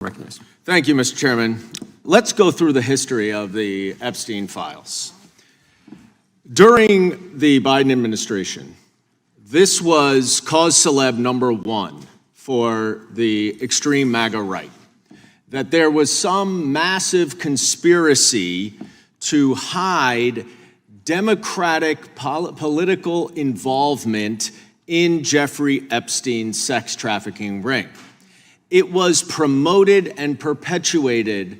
Recognized. Thank you, Mr. Chairman. Let's go through the history of the Epstein files. During the Biden administration, this was cause celeb number one for the extreme MAGA right, that there was some massive conspiracy to hide Democratic political involvement in Jeffrey Epstein's sex trafficking ring. It was promoted and perpetuated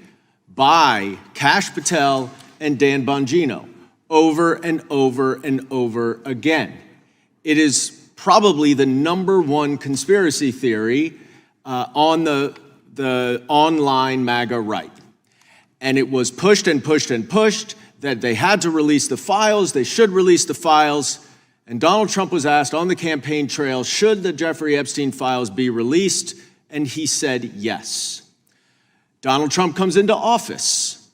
by Kash Patel and Dan Bongino over and over and over again. It is probably the number one conspiracy theory on the online MAGA right. And it was pushed and pushed and pushed that they had to release the files, they should release the files. And Donald Trump was asked on the campaign trail, should the Jeffrey Epstein files be released? And he said yes. Donald Trump comes into office,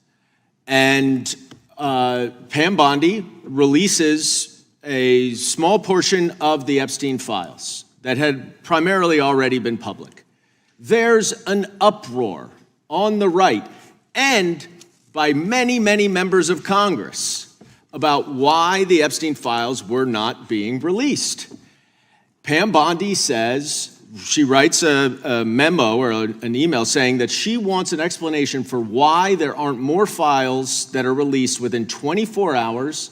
and Pam Bondi releases a small portion of the Epstein files that had primarily already been public. There's an uproar on the right and by many, many members of Congress about why the Epstein files were not being released. Pam Bondi says, she writes a memo or an email saying that she wants an explanation for why there aren't more files that are released within 24 hours,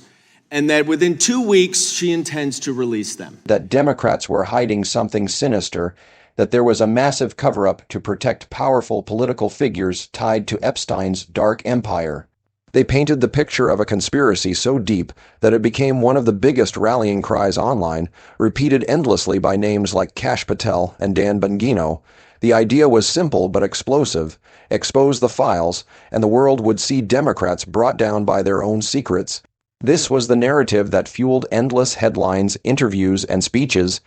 and that within 2 weeks she intends to release them. That Democrats were hiding something sinister, that there was a massive cover-up to protect powerful political figures tied to Epstein's dark empire. They painted the picture of a conspiracy so deep that it became one of the biggest rallying cries online, repeated endlessly by names like Kash Patel and Dan Bongino. The idea was simple but explosive: expose the files, and the world would see Democrats brought down by their own secrets. This was the narrative that fueled endless headlines, interviews, and speeches.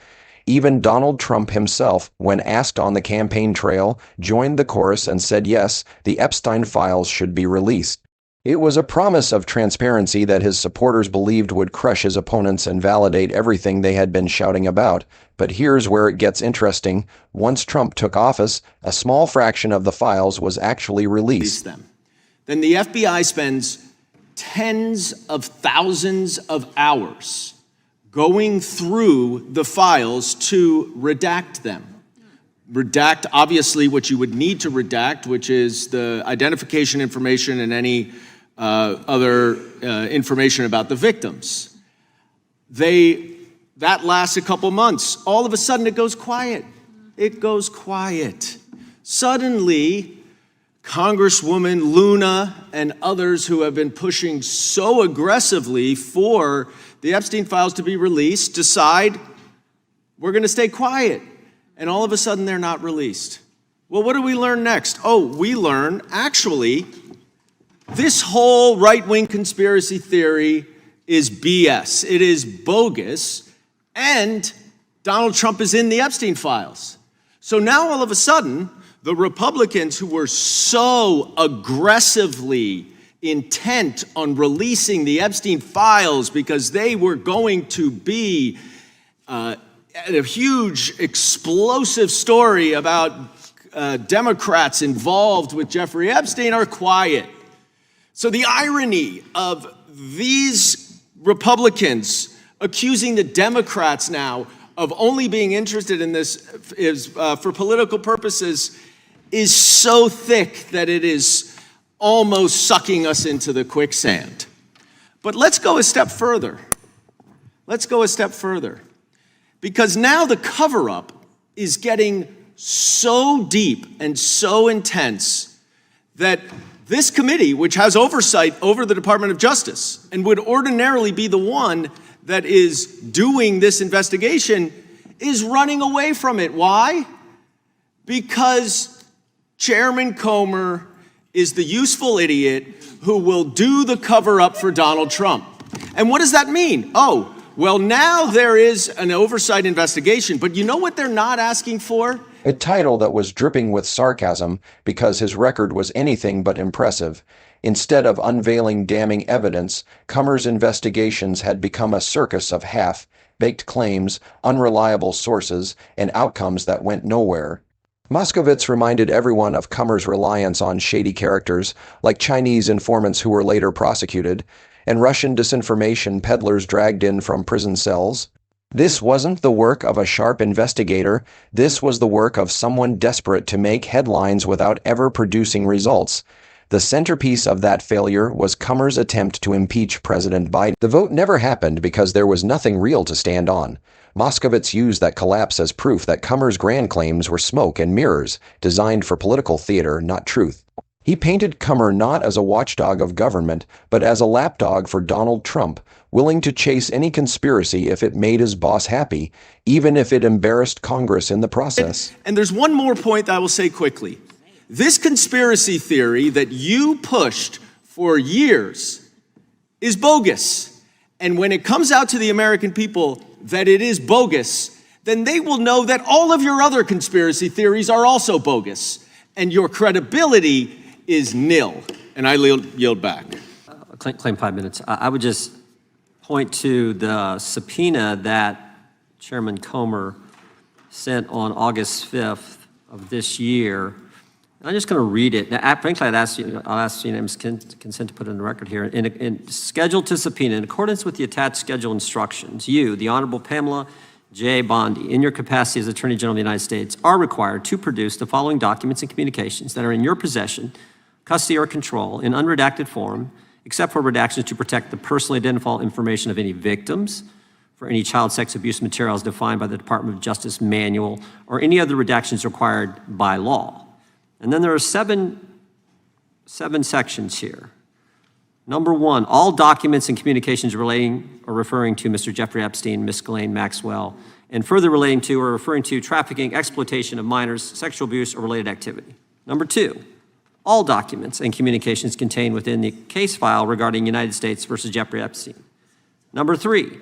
Even Donald Trump himself, when asked on the campaign trail, joined the chorus and said yes, the Epstein files should be released. It was a promise of transparency that his supporters believed would crush his opponents and validate everything they had been shouting about. But here's where it gets interesting. Once Trump took office, a small fraction of the files was actually released. Then the FBI spends tens of thousands of hours going through the files to redact them. Redact, obviously, what you would need to redact, which is the identification information and any other information about the victims. That lasts a couple months. All of a sudden, it goes quiet. It goes quiet. Suddenly, Congresswoman Luna and others who have been pushing so aggressively for the Epstein files to be released decide we're going to stay quiet. And all of a sudden, they're not released. Well, what do we learn next? Oh, we learn, actually, this whole right-wing conspiracy theory is BS. It is bogus, and Donald Trump is in the Epstein files. So now, all of a sudden, the Republicans who were so aggressively intent on releasing the Epstein files because they were going to be a huge, explosive story about Democrats involved with Jeffrey Epstein are quiet. So the irony of these Republicans accusing the Democrats now of only being interested in this is for political purposes is so thick that it is almost sucking us into the quicksand. But let's go a step further. Let's go a step further. Because now the cover-up is getting so deep and so intense that this committee, which has oversight over the Department of Justice and would ordinarily be the one that is doing this investigation, is running away from it. Why? Because Chairman Comer is the useful idiot who will do the cover-up for Donald Trump. And what does that mean? Oh, well, now there is an oversight investigation, but you know what they're not asking for? A title that was dripping with sarcasm because his record was anything but impressive. Instead of unveiling damning evidence, Comer's investigations had become a circus of half-baked claims, unreliable sources, and outcomes that went nowhere. Moskowitz reminded everyone of Kummer's reliance on shady characters, like Chinese informants who were later prosecuted, and Russian disinformation peddlers dragged in from prison cells. This wasn't the work of a sharp investigator. This was the work of someone desperate to make headlines without ever producing results. The centerpiece of that failure was Kummer's attempt to impeach President Biden. The vote never happened because there was nothing real to stand on. Moskowitz used that collapse as proof that Kummer's grand claims were smoke and mirrors, designed for political theater, not truth. He painted Kummer not as a watchdog of government, but as a lapdog for Donald Trump, willing to chase any conspiracy if it made his boss happy, even if it embarrassed Congress in the process. And there's one more point that I will say quickly. This conspiracy theory that you pushed for years is bogus. And when it comes out to the American people that it is bogus, then they will know that all of your other conspiracy theories are also bogus. And your credibility is nil. And I yield back. Claim 5 minutes. I would just point to the subpoena that Chairman Comer sent on August 5th of this year. I'm just going to read it. Now, frankly, I'll ask unanimous consent to put it in the record here. In scheduled to subpoena, in accordance with the attached schedule instructions, you, the Honorable Pamela J. Bondi, in your capacity as Attorney General of the United States, are required to produce the following documents and communications that are in your possession, custody, or control in unredacted form, except for redactions to protect the personally identifiable information of any victims, for any child sex abuse materials defined by the Department of Justice manual, or any other redactions required by law. And then there are seven sections here. Number 1, all documents and communications relating or referring to Mr. Jeffrey Epstein, Ms. Ghislaine Maxwell, and further relating to or referring to trafficking, exploitation of minors, sexual abuse, or related activity. Number 2, all documents and communications contained within the case file regarding United States versus Jeffrey Epstein. Number 3,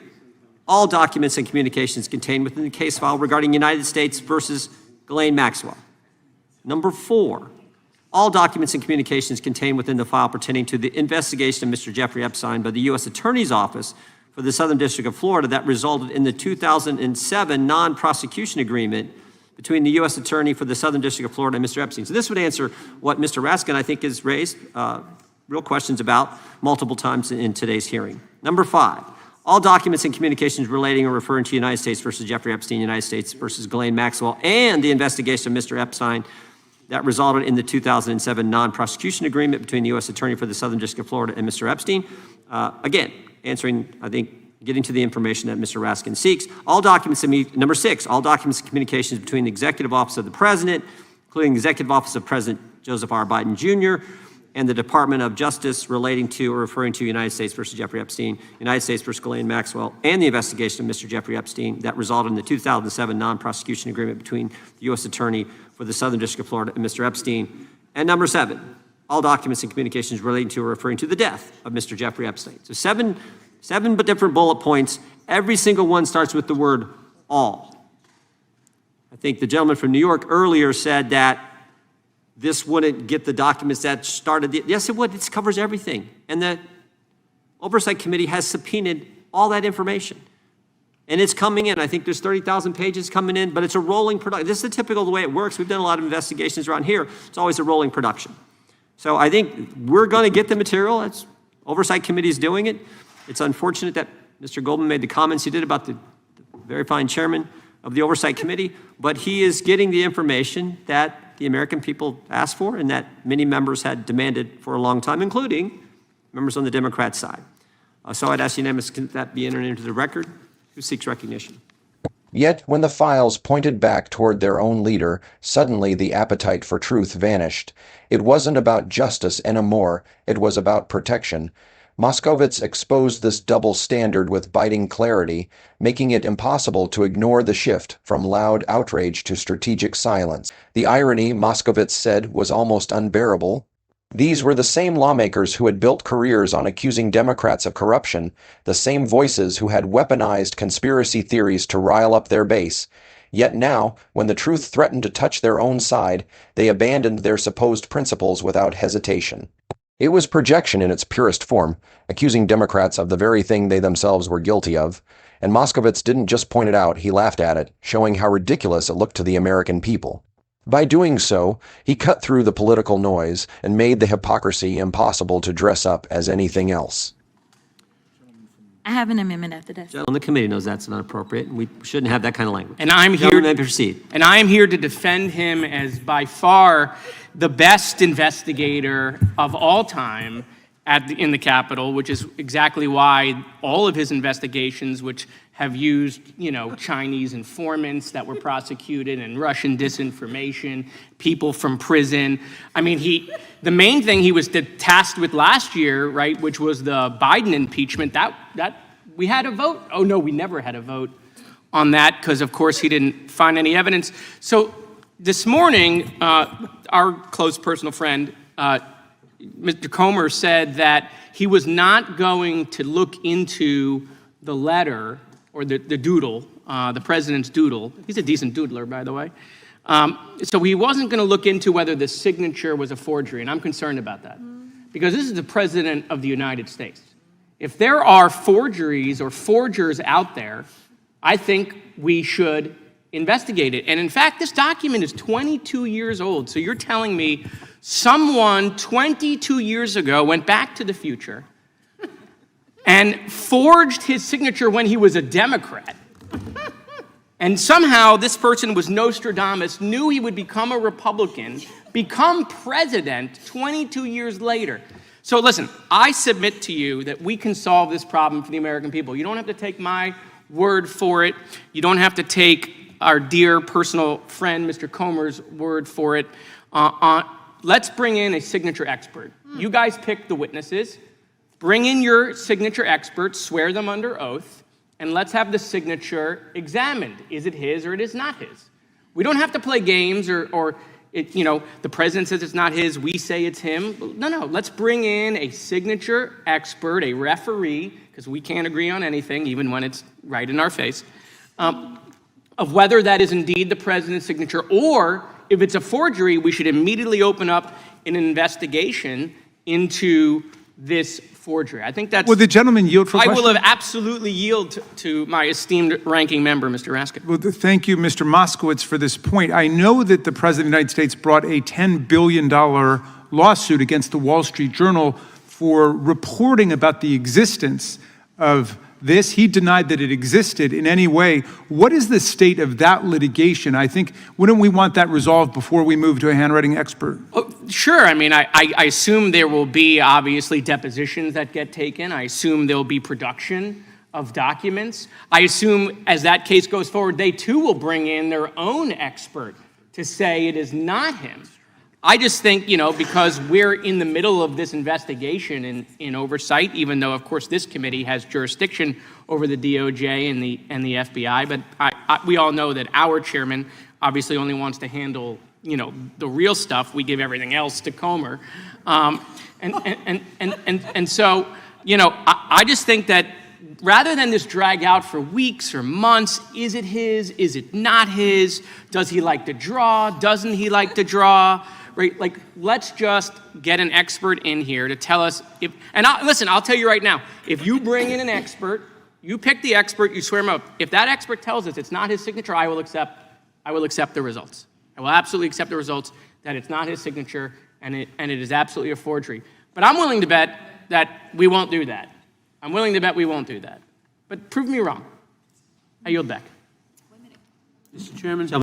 all documents and communications contained within the case file regarding United States versus Ghislaine Maxwell. Number 4, all documents and communications contained within the file pertaining to the investigation of Mr. Jeffrey Epstein by the U.S. Attorney's Office for the Southern District of Florida that resulted in the 2007 non-prosecution agreement between the U.S. Attorney for the Southern District of Florida and Mr. Epstein. So this would answer what Mr. Raskin, I think, has raised real questions about multiple times in today's hearing. Number 5, all documents and communications relating or referring to United States versus Jeffrey Epstein, United States versus Ghislaine Maxwell, and the investigation of Mr. Epstein that resulted in the 2007 non-prosecution agreement between the U.S. Attorney for the Southern District of Florida and Mr. Epstein. Again, answering, I think, getting to the information that Mr. Raskin seeks. All documents, number 6, all documents and communications between the Executive Office of the President, including the Executive Office of President Joseph R. Biden Jr., and the Department of Justice relating to or referring to United States versus Jeffrey Epstein, United States versus Ghislaine Maxwell, and the investigation of Mr. Jeffrey Epstein that resulted in the 2007 non-prosecution agreement between the U.S. Attorney for the Southern District of Florida and Mr. Epstein. And number 7, all documents and communications relating to or referring to the death of Mr. Jeffrey Epstein. So seven but different bullet points. Every single one starts with the word all. I think the gentleman from New York earlier said that this wouldn't get the documents that started. Yes, it would. It covers everything. And the Oversight Committee has subpoenaed all that information. And it's coming in. I think there's 30,000 pages coming in, but it's a rolling production. This is the typical the way it works. We've done a lot of investigations around here. It's always a rolling production. So I think we're going to get the material. That's Oversight Committee is doing it. It's unfortunate that Mr. Goldman made the comments he did about the very fine chairman of the Oversight Committee, but he is getting the information that the American people asked for and that many members had demanded for a long time, including members on the Democrat side. So I'd ask unanimous that be entered into the record. Who seeks recognition? Yet, when the files pointed back toward their own leader, suddenly the appetite for truth vanished. It wasn't about justice anymore, it was about protection. Moskowitz exposed this double standard with biting clarity, making it impossible to ignore the shift from loud outrage to strategic silence. The irony, Moskowitz said, was almost unbearable. These were the same lawmakers who had built careers on accusing Democrats of corruption, the same voices who had weaponized conspiracy theories to rile up their base. Yet now, when the truth threatened to touch their own side, they abandoned their supposed principles without hesitation. It was projection in its purest form, accusing Democrats of the very thing they themselves were guilty of, and Moskowitz didn't just point it out, he laughed at it, showing how ridiculous it looked to the American people. By doing so, he cut through the political noise and made the hypocrisy impossible to dress up as anything else. I have an amendment after this. Gentlemen, the committee knows that's not appropriate, and we shouldn't have that kind of language. And I'm here. Gentlemen, may proceed. And I am here to defend him as by far the best investigator of all time in the Capitol, which is exactly why all of his investigations, which have used, Chinese informants that were prosecuted and Russian disinformation, people from prison. I mean, the main thing he was tasked with last year, right, which was the Biden impeachment, that we had a vote. Oh, no, we never had a vote on that because, of course, he didn't find any evidence. So this morning, our close personal friend, Mr. Comer, said that he was not going to look into the letter or the doodle, the president's doodle. He's a decent doodler, by the way. So he wasn't going to look into whether the signature was a forgery, and I'm concerned about that. Because this is the president of the United States. If there are forgeries or forgers out there, I think we should investigate it. And in fact, this document is 22 years old. So you're telling me someone 22 years ago went back to the future and forged his signature when he was a Democrat. And somehow this person was Nostradamus, knew he would become a Republican, become president 22 years later. So listen, I submit to you that we can solve this problem for the American people. You don't have to take my word for it. You don't have to take our dear personal friend, Mr. Comer's word for it. Let's bring in a signature expert. You guys pick the witnesses. Bring in your signature experts, swear them under oath, and let's have the signature examined. Is it his or it is not his? We don't have to play games or the president says it's not his, we say it's him. No, let's bring in a signature expert, a referee, because we can't agree on anything, even when it's right in our face, of whether that is indeed the president's signature, or if it's a forgery, we should immediately open up an investigation into this forgery. I think that's... Will the gentleman yield for question? I will have absolutely yield to my esteemed ranking member, Mr. Raskin. Well, thank you, Mr. Moskowitz, for this point. I know that the President of the United States brought a $10 billion lawsuit against the Wall Street Journal for reporting about the existence of this. He denied that it existed in any way. What is the state of that litigation? I think, wouldn't we want that resolved before we move to a handwriting expert? Oh, sure. I mean, I assume there will be, obviously, depositions that get taken. I assume there'll be production of documents. I assume as that case goes forward, they too will bring in their own expert to say it is not him. I just think, because we're in the middle of this investigation in oversight, even though, of course, this committee has jurisdiction over the DOJ and the FBI, but we all know that our chairman obviously only wants to handle, the real stuff. We give everything else to Comer. And so, I just think that rather than this drag out for weeks or months, is it his? Is it not his? Does he like to draw? Doesn't he like to draw? Right? Like, let's just get an expert in here to tell us if, and I'll tell you right now, if you bring in an expert, you pick the expert, you swear him up. If that expert tells us it's not his signature, I will accept the results. I will absolutely accept the results that it's not his signature and it is absolutely a forgery. But I'm willing to bet that we won't do that. I'm willing to bet we won't do that. But prove me wrong. I yield back. Mr. Chairman.